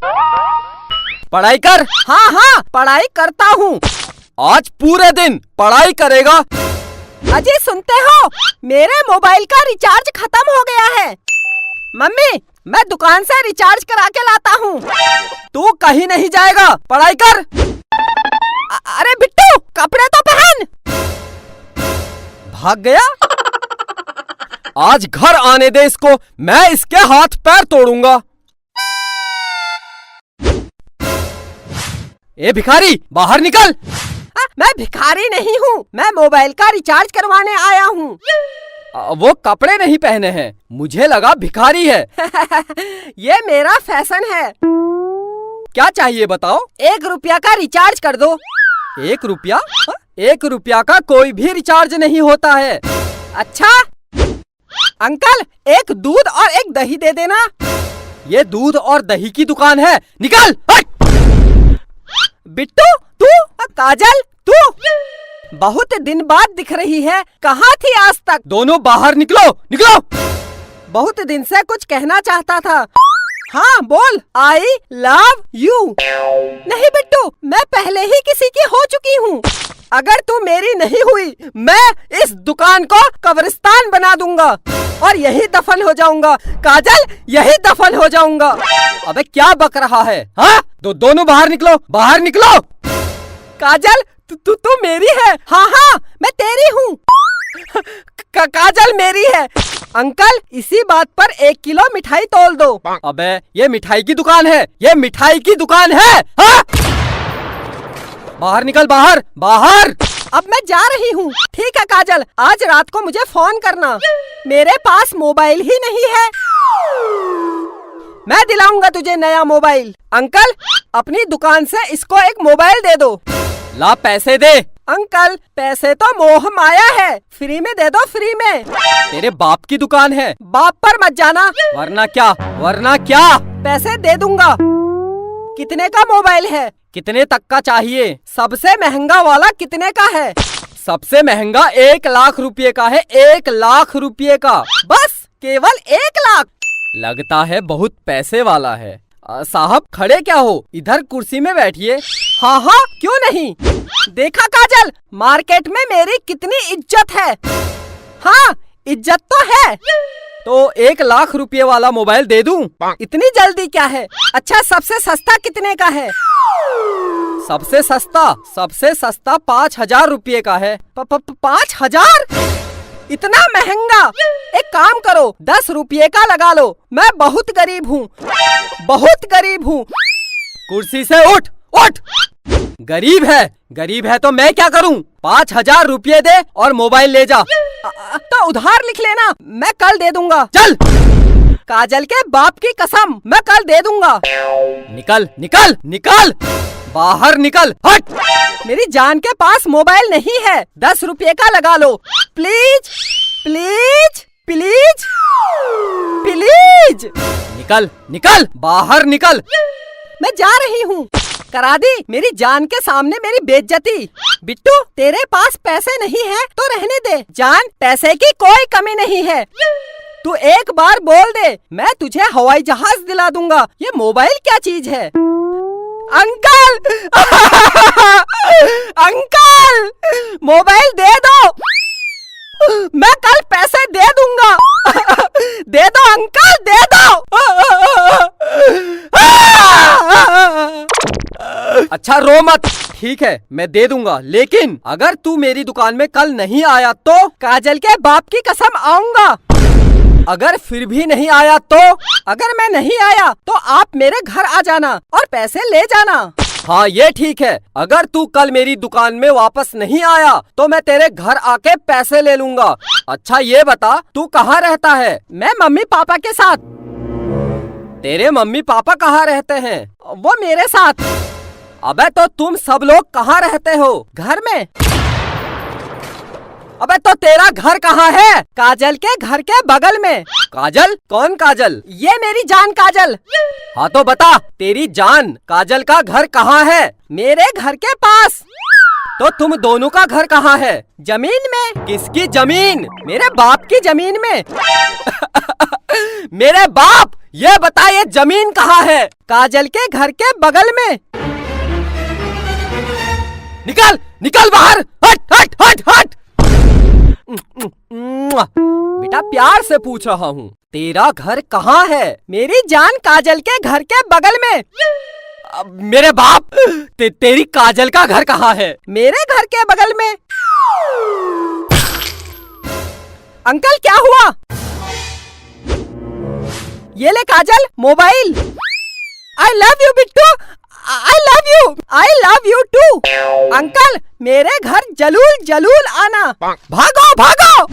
पढ़ाई कर। हाँ हाँ पढ़ाई करता हूँ। आज पूरे दिन पढ़ाई करेगा। अजी सुनते हो, मेरे मोबाइल का रिचार्ज खत्म हो गया है। मम्मी मैं दुकान से रिचार्ज करा के लाता हूँ। तू कहीं नहीं जाएगा, पढ़ाई कर। अरे बिट्टू कपड़े तो पहन। भाग गया। आज घर आने दे इसको, मैं इसके हाथ पैर तोड़ूंगा। ए भिखारी बाहर निकल। मैं भिखारी नहीं हूँ, मैं मोबाइल का रिचार्ज करवाने आया हूँ। वो कपड़े नहीं पहने हैं, मुझे लगा भिखारी है। ये मेरा फैशन है। क्या चाहिए बताओ। 1 रुपया का रिचार्ज कर दो। 1 रुपया? 1 रुपया का कोई भी रिचार्ज नहीं होता है। अच्छा अंकल, एक दूध और एक दही दे देना। ये दूध और दही की दुकान है, निकल। बिट्टू तू, काजल तू, बहुत दिन बाद दिख रही है, कहाँ थी आज तक? दोनों बाहर निकलो, निकलो। बहुत दिन से कुछ कहना चाहता था। हाँ बोल। आई लव यू। नहीं बिट्टू, मैं पहले ही किसी की हो चुकी हूँ। अगर तू मेरी नहीं हुई, मैं इस दुकान को कब्रिस्तान बना दूंगा और यही दफन हो जाऊंगा। काजल यही दफन हो जाऊंगा। अबे क्या बक रहा है? हाँ दोनों बाहर निकलो, बाहर निकलो। काजल तू मेरी है। हाँ हाँ मैं तेरी हूँ। काजल मेरी है। अंकल इसी बात पर 1 किलो मिठाई तोल दो। अबे ये मिठाई की दुकान है, ये मिठाई की दुकान है। हाँ? बाहर निकल, बाहर बाहर। अब मैं जा रही हूँ। ठीक है काजल, आज रात को मुझे फोन करना। मेरे पास मोबाइल ही नहीं है। मैं दिलाऊंगा तुझे नया मोबाइल। अंकल अपनी दुकान से इसको एक मोबाइल दे दो। ला पैसे दे। अंकल पैसे तो मोह माया है, फ्री में दे दो, फ्री में। तेरे बाप की दुकान है, बाप पर मत जाना। वरना क्या, वरना क्या। पैसे दे दूंगा। कितने का मोबाइल है? कितने तक का चाहिए? सबसे महंगा वाला कितने का है? सबसे महंगा 1 लाख रुपए का है, 1 लाख रुपए का। बस केवल 1 लाख? लगता है बहुत पैसे वाला है। साहब खड़े क्या हो, इधर कुर्सी में बैठिए। हाँ हाँ क्यों नहीं। देखा काजल, मार्केट में मेरी कितनी इज्जत है। हाँ इज्जत तो है। तो 1 लाख रुपए वाला मोबाइल दे दूं? इतनी जल्दी क्या है? अच्छा सबसे सस्ता कितने का है? सबसे सस्ता 5,000 रुपए का है। 5,000? इतना महंगा? एक काम करो 10 रुपये का लगा लो। मैं बहुत गरीब हूँ, बहुत गरीब हूँ। कुर्सी से उठ, उठ। गरीब है तो मैं क्या करूँ? 5,000 रुपये दे और मोबाइल ले जा। तो उधार लिख लेना, मैं कल दे दूंगा। चल। काजल के बाप की कसम, मैं कल दे दूंगा। निकल निकल निकल, बाहर निकल, हट। मेरी जान के पास मोबाइल नहीं है, 10 रुपये का लगा लो। Please please please please. निकल निकल, बाहर निकल। मैं जा रही हूँ। करा दी मेरी जान के सामने मेरी बेइज्जती। बिट्टू तेरे पास पैसे नहीं है तो रहने दे। जान पैसे की कोई कमी नहीं है। तू एक बार बोल दे, मैं तुझे हवाई जहाज दिला दूंगा। ये मोबाइल क्या चीज है? अंकल अंकल मोबाइल दे दो, मैं कल पैसे दे दूंगा। दे दो अंकल, दे दो। अच्छा रो मत, ठीक है मैं दे दूंगा, लेकिन अगर तू मेरी दुकान में कल नहीं आया तो? काजल के बाप की कसम आऊंगा। अगर फिर भी नहीं आया तो? अगर मैं नहीं आया तो आप मेरे घर आ जाना और पैसे ले जाना। हाँ ये ठीक है। अगर तू कल मेरी दुकान में वापस नहीं आया तो मैं तेरे घर आके पैसे ले लूंगा। अच्छा ये बता तू कहाँ रहता है? मैं मम्मी पापा के साथ। तेरे मम्मी पापा कहाँ रहते हैं? वो मेरे साथ। अबे तो तुम सब लोग कहाँ रहते हो? घर में। अबे तो तेरा घर कहाँ है? काजल के घर के बगल में। काजल? कौन काजल? ये मेरी जान काजल। हाँ तो बता, तेरी जान काजल का घर कहाँ है? मेरे घर के पास। तो तुम दोनों का घर कहाँ है? जमीन में। किसकी जमीन? मेरे बाप की जमीन में। मेरे बाप? ये बता ये जमीन कहाँ है? काजल के घर के बगल में। निकल निकल बाहर, हट हट हट हट। बेटा प्यार से पूछ रहा हूँ, तेरा घर कहाँ है? मेरी जान काजल के घर के बगल में। मेरे बाप, तेरी काजल का घर कहाँ है? मेरे घर के बगल में। अंकल क्या हुआ? ये ले kajal, mobile. I love you Bittu, I love you, I love you too. Uncle मेरे घर जलूल जलूल आना। भागो भागो।